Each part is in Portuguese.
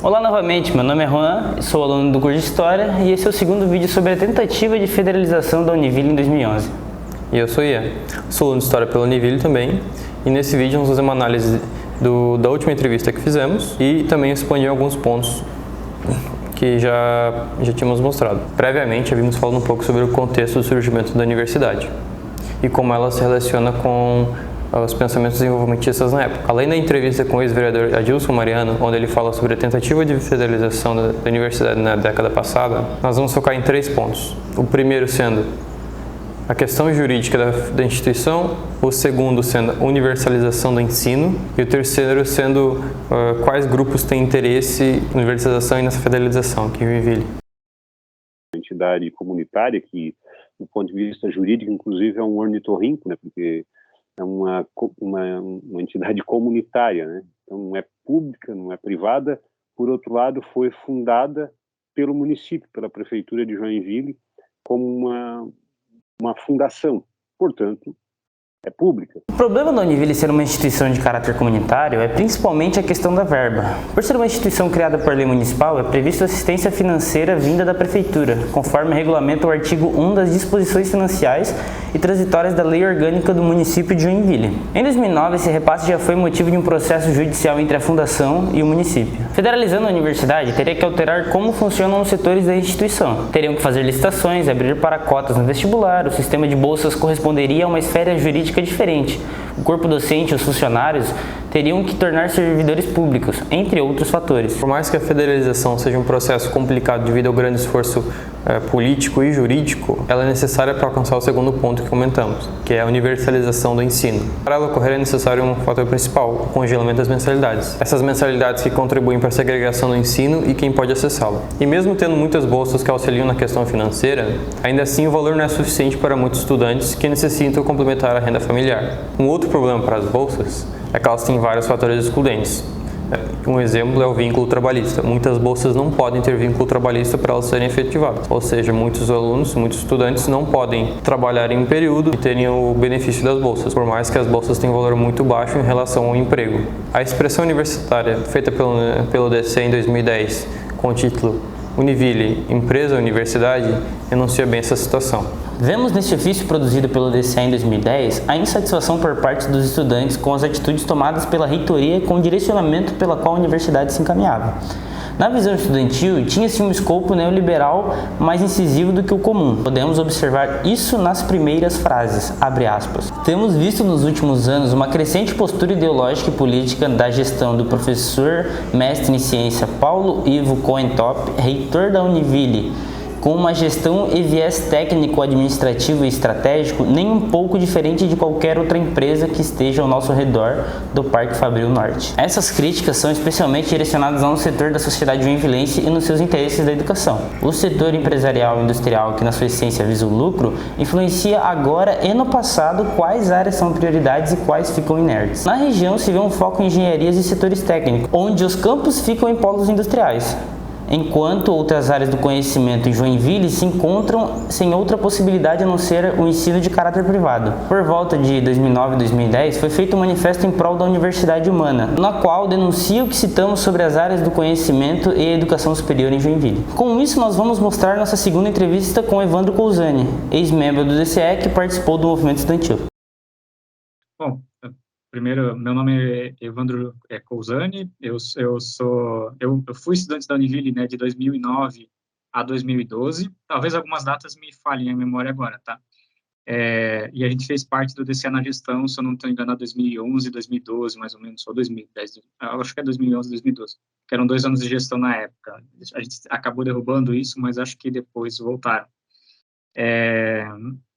Olá novamente, meu nome é Juan, sou aluno do curso de História e esse é o segundo vídeo sobre a tentativa de federalização da Univille em 2011. E eu sou Ian, sou aluno de História pela Univille também, e nesse vídeo vamos fazer uma análise da última entrevista que fizemos e também expandir alguns pontos que já tínhamos mostrado. Previamente, havíamos falado um pouco sobre o contexto do surgimento da universidade e como ela se relaciona com os pensamentos desenvolvimentistas na época. Além da entrevista com o ex-vereador Adilson Mariano, onde ele fala sobre a tentativa de federalização da universidade na década passada, nós vamos focar em 3 pontos. O primeiro sendo a questão jurídica da instituição, o segundo sendo a universalização do ensino e o terceiro sendo quais grupos têm interesse na universalização e nessa federalização aqui em Joinville. Uma entidade comunitária que, do ponto de vista jurídico, inclusive é um ornitorrinco, né, porque é uma entidade comunitária, né? Então não é pública, não é privada. Por outro lado, foi fundada pelo município, pela prefeitura de Joinville, como uma fundação, portanto, é pública. O problema da Univille ser uma instituição de caráter comunitário é principalmente a questão da verba. Por ser uma instituição criada por lei municipal, é prevista assistência financeira vinda da prefeitura, conforme regulamenta o artigo 1 das disposições financiais e transitórias da Lei Orgânica do município de Joinville. Em 2009, esse repasse já foi motivo de um processo judicial entre a fundação e o município. Federalizando a universidade, teria que alterar como funcionam os setores da instituição. Teriam que fazer licitações, abrir para cotas no vestibular, o sistema de bolsas corresponderia a uma esfera jurídica diferente. O corpo docente e os funcionários teriam que tornar servidores públicos, entre outros fatores. Por mais que a federalização seja um processo complicado devido ao grande esforço político e jurídico, ela é necessária para alcançar o segundo ponto que comentamos, que é a universalização do ensino. Para ela ocorrer é necessário um fator principal, o congelamento das mensalidades. Essas mensalidades que contribuem para a segregação do ensino e quem pode acessá-lo. E mesmo tendo muitas bolsas que auxiliam na questão financeira, ainda assim o valor não é suficiente para muitos estudantes que necessitam complementar a renda familiar. Um outro problema para as bolsas é que elas têm vários fatores excludentes. Um exemplo é o vínculo trabalhista. Muitas bolsas não podem ter vínculo trabalhista para elas serem efetivadas. Ou seja, muitos alunos, muitos estudantes não podem trabalhar em um período e terem o benefício das bolsas, por mais que as bolsas tenham um valor muito baixo em relação ao emprego. A expressão universitária feita pelo DC em 2010, com o título Univille, Empresa Universidade, enuncia bem essa situação. Vemos neste ofício produzido pelo DCE em 2010 a insatisfação por parte dos estudantes com as atitudes tomadas pela reitoria com o direcionamento pela qual a universidade se encaminhava. Na visão estudantil, tinha-se um escopo neoliberal mais incisivo do que o comum. Podemos observar isso nas primeiras frases, abre aspas. Temos visto nos últimos anos uma crescente postura ideológica e política da gestão do professor mestre em ciência Paulo Ivo Coentop, reitor da Univille, com uma gestão e viés técnico-administrativo e estratégico nem um pouco diferente de qualquer outra empresa que esteja ao nosso redor do Parque Fabril Norte. Essas críticas são especialmente direcionadas a um setor da sociedade joinvilense e nos seus interesses da educação. O setor empresarial e industrial, que na sua essência visa o lucro, influencia agora e no passado quais áreas são prioridades e quais ficam inertes. Na região se vê um foco em engenharias e setores técnicos, onde os campos ficam em polos industriais, enquanto outras áreas do conhecimento em Joinville se encontram sem outra possibilidade a não ser o ensino de caráter privado. Por volta de 2009 e 2010, foi feito um manifesto em prol da Universidade Humana, na qual denuncia o que citamos sobre as áreas do conhecimento e educação superior em Joinville. Com isso, nós vamos mostrar nossa segunda entrevista com Evandro Cousani, ex-membro do DCE que participou do movimento estudantil. Bom, primeiro, meu nome é Evandro Cousani, eu fui estudante da Univille, né, de 2009 a 2012, talvez algumas datas me falhem a memória agora, tá? E a gente fez parte do DCE na gestão, se eu não estou enganado, 2011, 2012, mais ou menos, ou 2010, acho que é 2011, 2012, que eram 2 anos de gestão na época. A gente acabou derrubando isso, mas acho que depois voltaram.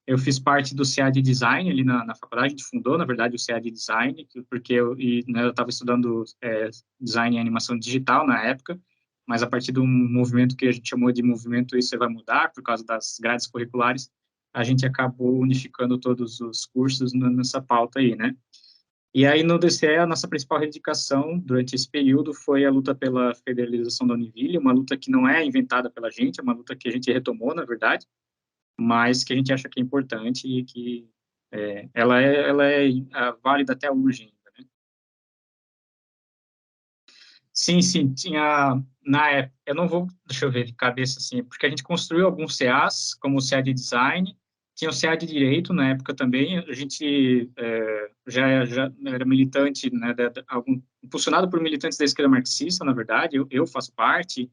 Eu fiz parte do CA de Design ali na faculdade, a gente fundou, na verdade, o CA de Design, porque eu estava estudando Design e Animação Digital na época, mas a partir de um movimento que a gente chamou de movimento Isso Vai Mudar, por causa das grades curriculares, a gente acabou unificando todos os cursos nessa pauta aí, né? E aí, no DCE, a nossa principal reivindicação durante esse período foi a luta pela federalização da Univille, uma luta que não é inventada pela gente, é uma luta que a gente retomou, na verdade, mas que a gente acha que é importante e que ela é válida até hoje ainda, né? Sim, sim, tinha na época, eu não vou, deixa eu ver de cabeça assim, porque a gente construiu alguns CAs, como o CA de design, tinha o CA de direito na época também, a gente já era militante, né, impulsionado por militantes da esquerda marxista, na verdade, eu faço parte,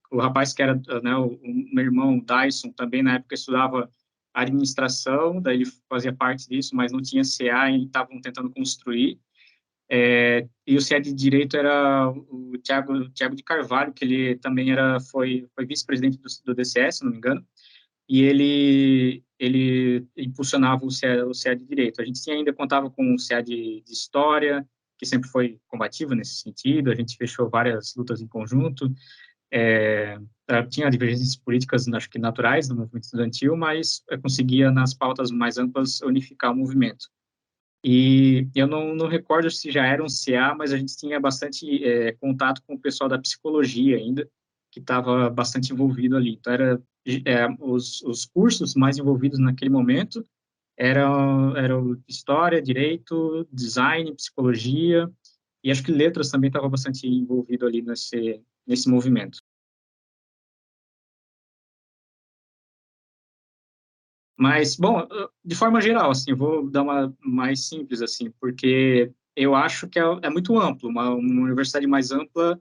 o rapaz que era, né, o meu irmão Dyson, também na época estudava administração, daí ele fazia parte disso, mas não tinha CA e estavam tentando construir. E o CA de Direito era o Tiago de Carvalho, que ele também foi vice-presidente do DCS, se não me engano, e ele impulsionava o CA de Direito. A gente ainda contava com o CA de História, que sempre foi combativo nesse sentido, a gente fechou várias lutas em conjunto, tinha divergências políticas, acho que naturais, no movimento estudantil, mas conseguia, nas pautas mais amplas, unificar o movimento. E eu não recordo se já era um CA, mas a gente tinha bastante contato com o pessoal da psicologia ainda, que estava bastante envolvido ali. Então, os cursos mais envolvidos naquele momento eram História, Direito, Design, Psicologia, e acho que Letras também estava bastante envolvido ali nesse movimento. Mas, bom, de forma geral, assim, eu vou dar uma mais simples, assim, porque eu acho que é muito amplo. Uma universidade mais ampla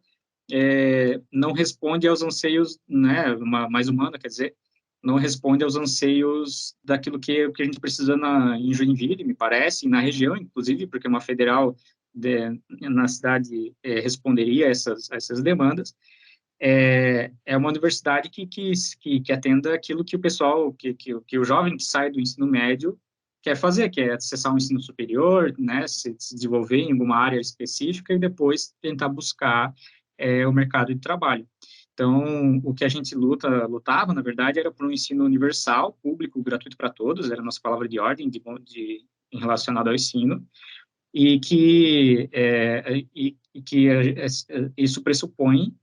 não responde aos anseios, né, uma mais humana, quer dizer, não responde aos anseios daquilo que a gente precisa em Joinville, me parece, e na região, inclusive, porque uma federal na cidade responderia a essas demandas. É uma universidade que atenda aquilo que o pessoal, que o jovem que sai do ensino médio quer fazer, que é acessar um ensino superior, né, se desenvolver em alguma área específica e depois tentar buscar o mercado de trabalho. Então, o que a gente lutava, na verdade, era por um ensino universal, público, gratuito para todos, era a nossa palavra de ordem em relacionado ao ensino, e que isso pressupõe,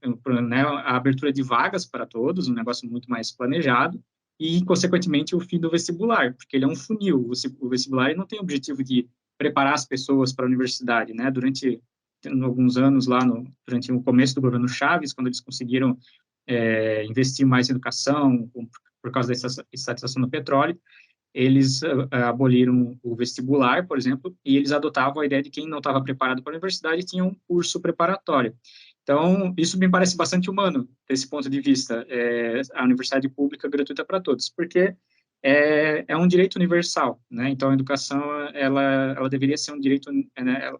né, a abertura de vagas para todos, um negócio muito mais planejado, e, consequentemente, o fim do vestibular, porque ele é um funil. O vestibular não tem o objetivo de preparar as pessoas para a universidade, né? Durante alguns anos lá, durante o começo do governo Chaves, quando eles conseguiram investir mais em educação, por causa da estatização do petróleo, eles aboliram o vestibular, por exemplo, e eles adotavam a ideia de que quem não estava preparado para a universidade tinha um curso preparatório. Então, isso me parece bastante humano, desse ponto de vista, a universidade pública gratuita para todos, porque é um direito universal, né? Então, a educação, ela deveria ser um direito, né?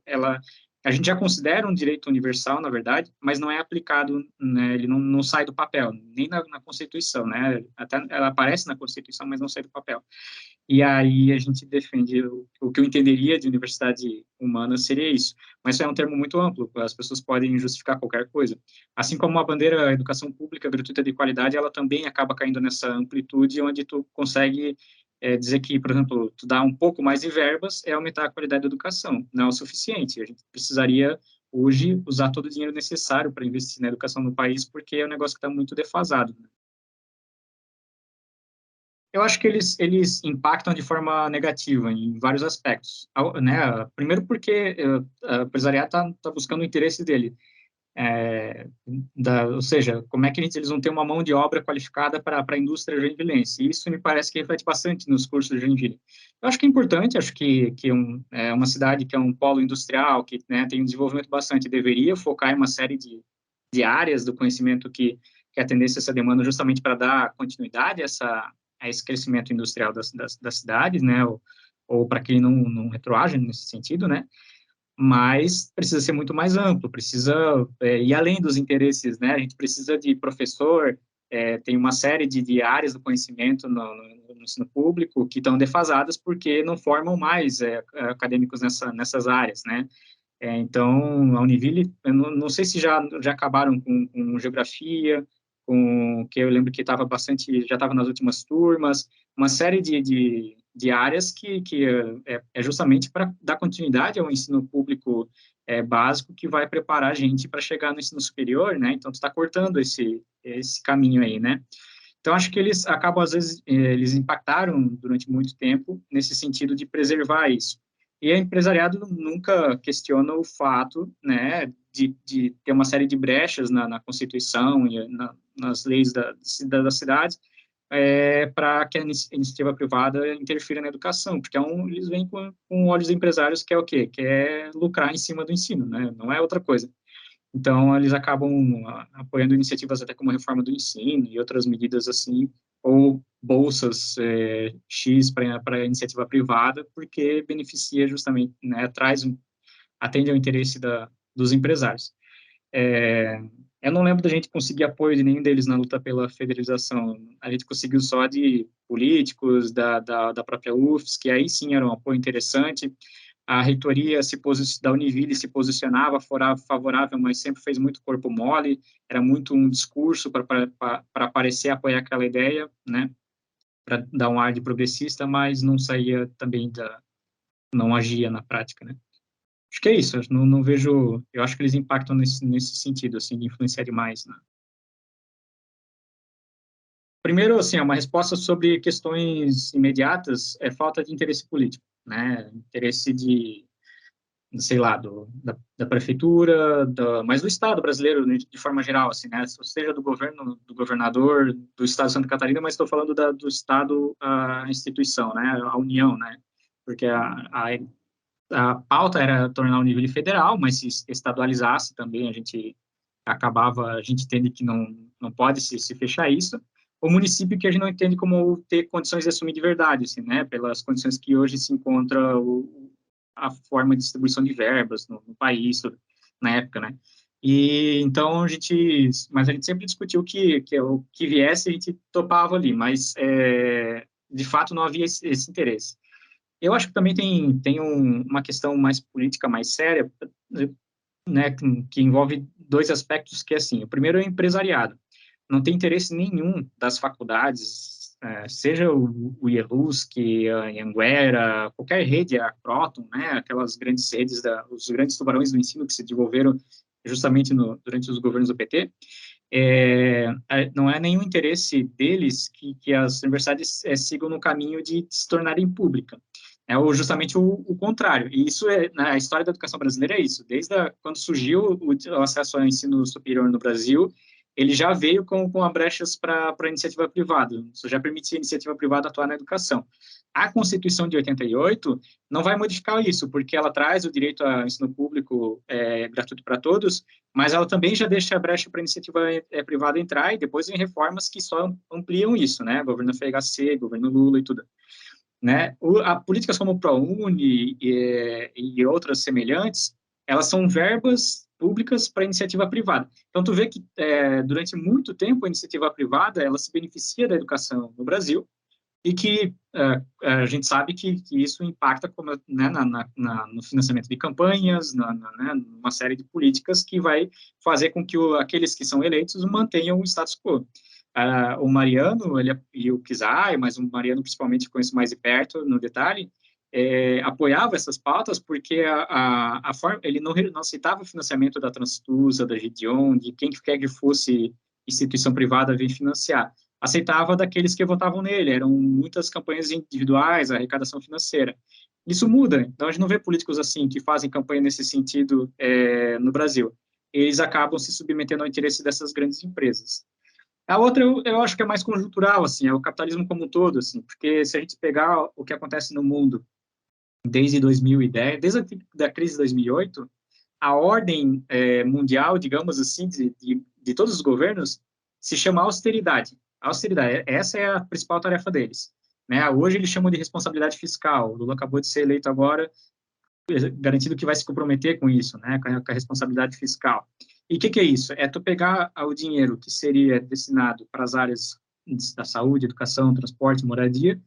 A gente já considera um direito universal, na verdade, mas não é aplicado, né? Ele não sai do papel, nem na Constituição, né? Até ela aparece na Constituição, mas não sai do papel. E aí a gente defende o que eu entenderia de universidade humana seria isso. Mas isso é um termo muito amplo, as pessoas podem justificar qualquer coisa. Assim como a bandeira educação pública gratuita de qualidade, ela também acaba caindo nessa amplitude, onde tu consegue dizer que, por exemplo, tu dá um pouco mais de verbas é aumentar a qualidade da educação. Não é o suficiente. A gente precisaria, hoje, usar todo o dinheiro necessário para investir na educação no país, porque é um negócio que está muito defasado, né? Eu acho que eles impactam de forma negativa em vários aspectos, né? Primeiro porque o empresariado está buscando o interesse dele, ou seja, como é que eles vão ter uma mão de obra qualificada para a indústria joinvilense? Isso me parece que reflete bastante nos cursos de Joinville. Eu acho que é importante, acho que é uma cidade que é um polo industrial, que, né, tem um desenvolvimento bastante, deveria focar em uma série de áreas do conhecimento que atendesse essa demanda justamente para dar continuidade a esse crescimento industrial das cidades, né, ou para que ele não retroaja nesse sentido, né, mas precisa ser muito mais amplo, precisa ir além dos interesses, né, a gente precisa de professor, tem uma série de áreas do conhecimento no ensino público que estão defasadas porque não formam mais acadêmicos nessas áreas, né. Então, a Univille, eu não sei se já acabaram com geografia, que eu lembro que já estava nas últimas turmas, uma série de áreas que é justamente para dar continuidade ao ensino público básico, que vai preparar a gente para chegar no ensino superior, né? Então, tu está cortando esse caminho aí, né? Então, acho que eles acabam, às vezes, eles impactaram durante muito tempo nesse sentido de preservar isso. E o empresariado nunca questiona o fato, né, de ter uma série de brechas na Constituição e nas leis das cidades, para que a iniciativa privada interfira na educação, porque eles vêm com olhos empresários, que é o quê? Que é lucrar em cima do ensino, né? Não é outra coisa. Então, eles acabam apoiando iniciativas até como a reforma do ensino e outras medidas assim, ou bolsas X para a iniciativa privada, porque beneficia justamente, né, atende ao interesse dos empresários. Eu não lembro da gente conseguir apoio de nenhum deles na luta pela federalização. A gente conseguiu só de políticos, da própria UFSC, que aí sim era um apoio interessante. A reitoria da Univille se posicionava favorável, mas sempre fez muito corpo mole, era muito um discurso para parecer apoiar aquela ideia, né, para dar um ar de progressista, mas não saía também não agia na prática, né. Acho que é isso, não vejo, eu acho que eles impactam nesse sentido, assim, de influenciar demais, né. Primeiro, assim, uma resposta sobre questões imediatas é falta de interesse político, né, interesse sei lá, da prefeitura, mas do Estado brasileiro, de forma geral, assim, né, seja do governo, do governador, do Estado de Santa Catarina, mas estou falando do Estado, a instituição, né, a União, né, porque a pauta era tornar o nível federal, mas se estadualizasse também, a gente entende que não pode se fechar isso. O município que a gente não entende como ter condições de assumir de verdade, assim, né, pelas condições que hoje se encontra a forma de distribuição de verbas no país, na época, né. E então mas a gente sempre discutiu que o que viesse a gente topava ali, mas de fato não havia esse interesse. Eu acho que também tem uma questão mais política, mais séria, né, que envolve dois aspectos, que é assim, o primeiro é o empresariado. Não tem interesse nenhum das faculdades, seja o IELUSC, a Anhanguera, qualquer rede, a Croton, né, aquelas grandes redes, os grandes tubarões do ensino que se desenvolveram justamente durante os governos do PT, não é nenhum interesse deles que as universidades sigam no caminho de se tornarem públicas. Ou justamente o contrário. E isso na história da educação brasileira é isso. Desde quando surgiu o acesso ao ensino superior no Brasil, ele já veio com brechas para a iniciativa privada. Isso já permitia a iniciativa privada atuar na educação. A Constituição de 88 não vai modificar isso, porque ela traz o direito ao ensino público gratuito para todos, mas ela também já deixa a brecha para a iniciativa privada entrar, e depois vem reformas que só ampliam isso, né? Governo FHC, governo Lula e tudo. Né? Políticas como o ProUni e outras semelhantes, elas são verbas públicas para iniciativa privada. Então, tu vê que durante muito tempo a iniciativa privada ela se beneficia da educação no Brasil, e que a gente sabe que isso impacta né, no financiamento de campanhas, né, numa série de políticas que vai fazer com que aqueles que são eleitos mantenham o status quo. O Mariano e o Kizai, mas o Mariano principalmente conheço mais de perto, no detalhe, apoiava essas pautas porque ele não aceitava o financiamento da Transtusa, da Gideon, de quem quer que fosse instituição privada vir financiar. Aceitava daqueles que votavam nele, eram muitas campanhas individuais, arrecadação financeira. Isso muda, então a gente não vê políticos assim que fazem campanha nesse sentido no Brasil. Eles acabam se submetendo ao interesse dessas grandes empresas. A outra, eu acho que é mais conjuntural, assim, é o capitalismo como um todo, assim, porque se a gente pegar o que acontece no mundo desde 2010, desde a crise de 2008, a ordem mundial, digamos assim, de todos os governos, se chama austeridade. Austeridade, essa é a principal tarefa deles. Né? Hoje eles chamam de responsabilidade fiscal. O Lula acabou de ser eleito agora, garantido que vai se comprometer com isso, né? com a responsabilidade fiscal. E o que é isso? É tu pegar o dinheiro que seria destinado para as áreas da saúde, educação, transporte, moradia,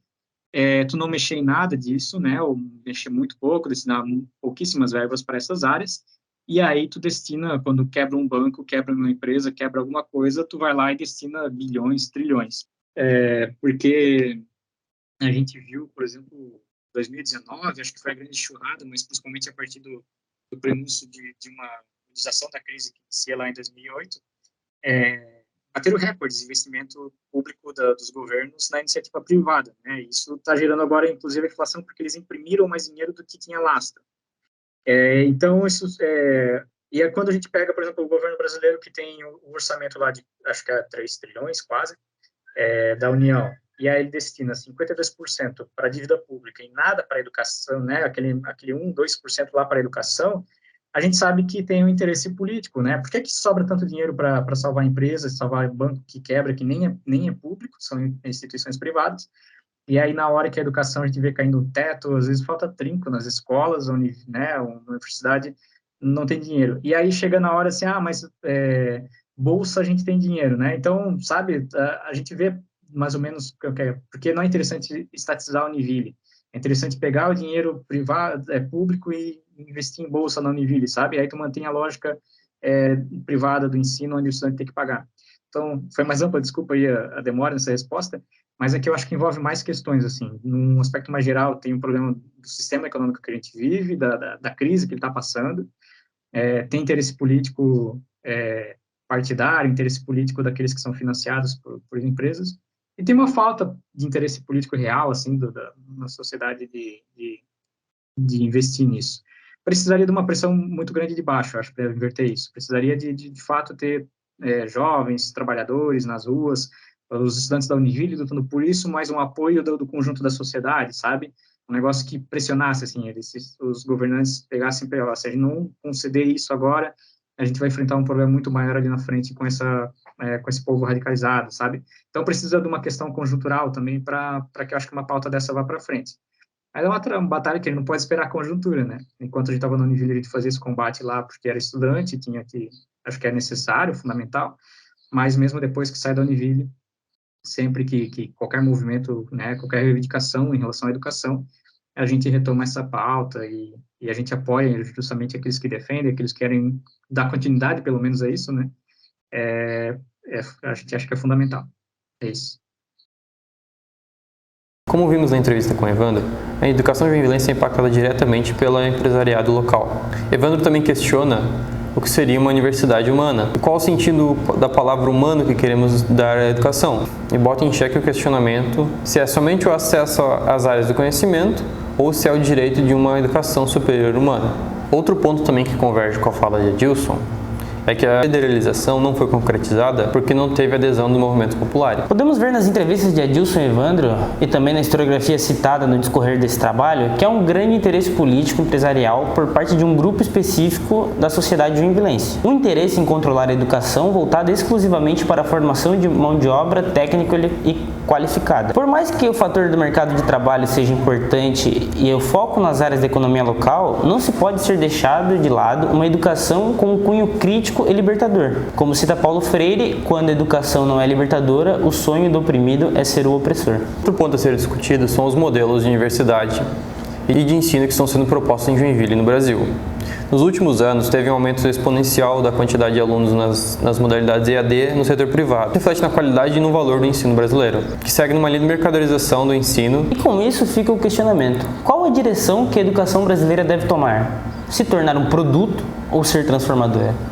tu não mexer em nada disso, né? Ou mexer muito pouco, destinar pouquíssimas verbas para essas áreas, e aí tu destina, quando quebra um banco, quebra uma empresa, quebra alguma coisa, tu vai lá e destina bilhões, trilhões. Porque a gente viu, por exemplo, 2019, acho que foi a grande enxurrada, mas principalmente a partir do prenúncio de uma agudização da crise que inicia lá em 2008, bateram recordes de investimento público dos governos na iniciativa privada. Né? Isso está gerando agora, inclusive, a inflação, porque eles imprimiram mais dinheiro do que tinha lastro. Então, isso E é quando a gente pega, por exemplo, o governo brasileiro, que tem o orçamento lá de, acho que é 3 trilhões quase, da União, e aí ele destina 52% para a dívida pública e nada para a educação, né, aquele 1, 2% lá para a educação, a gente sabe que tem um interesse político, né? Por que sobra tanto dinheiro para salvar empresas, salvar banco que quebra, que nem é público, são instituições privadas, e aí na hora que a educação a gente vê caindo o teto, às vezes falta trinco nas escolas, onde, né, a universidade não tem dinheiro. E aí chega na hora assim, mas bolsa a gente tem dinheiro, né? Então, sabe, a gente vê mais ou menos, porque não é interessante estatizar a Univille, é interessante pegar o dinheiro privado, público e investir em bolsa na Univille, sabe? Aí tu mantém a lógica privada do ensino, onde o estudante tem que pagar. Então, foi mais ampla, desculpa aí a demora nessa resposta, mas é que eu acho que envolve mais questões, assim. Num aspecto mais geral, tem um problema do sistema econômico que a gente vive, da crise que ele está passando, tem interesse político partidário, interesse político daqueles que são financiados por empresas, e tem uma falta de interesse político real, assim, na sociedade de investir nisso. Precisaria de uma pressão muito grande de baixo, acho, para inverter isso. Precisaria de fato ter jovens, trabalhadores nas ruas, os estudantes da Univille lutando por isso, mais um apoio do conjunto da sociedade, sabe? Um negócio que pressionasse, assim, os governantes pegassem para ela, se a gente não conceder isso agora, a gente vai enfrentar um problema muito maior ali na frente com esse povo radicalizado, sabe? Então precisa de uma questão conjuntural também para que eu acho que uma pauta dessa vá para frente. Aí é uma batalha que a gente não pode esperar a conjuntura, né? Enquanto a gente estava na Univille, a gente fazia esse combate lá porque era estudante, acho que é necessário, fundamental, mas mesmo depois que sai da Univille, sempre que qualquer movimento, né, qualquer reivindicação em relação à educação, a gente retoma essa pauta e a gente apoia justamente aqueles que defendem, aqueles que querem dar continuidade, pelo menos, a isso, né? A gente acha que é fundamental. É isso. Como vimos na entrevista com Evandro, a educação joinvilense é impactada diretamente pelo empresariado local. Evandro também questiona o que seria uma universidade humana e qual o sentido da palavra humano que queremos dar à educação, e bota em xeque o questionamento se é somente o acesso às áreas do conhecimento ou se é o direito de uma educação superior humana. Outro ponto também que converge com a fala de Adilson é que a federalização não foi concretizada porque não teve adesão do movimento popular. Podemos ver nas entrevistas de Adilson e Evandro, e também na historiografia citada no discorrer desse trabalho, que há um grande interesse político empresarial por parte de um grupo específico da sociedade joinvilense. Um interesse em controlar a educação voltado exclusivamente para a formação de mão de obra técnica e qualificada. Por mais que o fator do mercado de trabalho seja importante e o foco nas áreas da economia local, não se pode ser deixado de lado uma educação com um cunho crítico e libertador. Como cita Paulo Freire, quando a educação não é libertadora, o sonho do oprimido é ser o opressor. Outro ponto a ser discutido são os modelos de universidade e de ensino que estão sendo propostos em Joinville, no Brasil. Nos últimos anos, teve um aumento exponencial da quantidade de alunos nas modalidades EAD no setor privado. Reflete na qualidade e no valor do ensino brasileiro, que segue numa linha de mercadorização do ensino. E com isso fica o questionamento: qual a direção que a educação brasileira deve tomar? Se tornar um produto ou ser transformadora?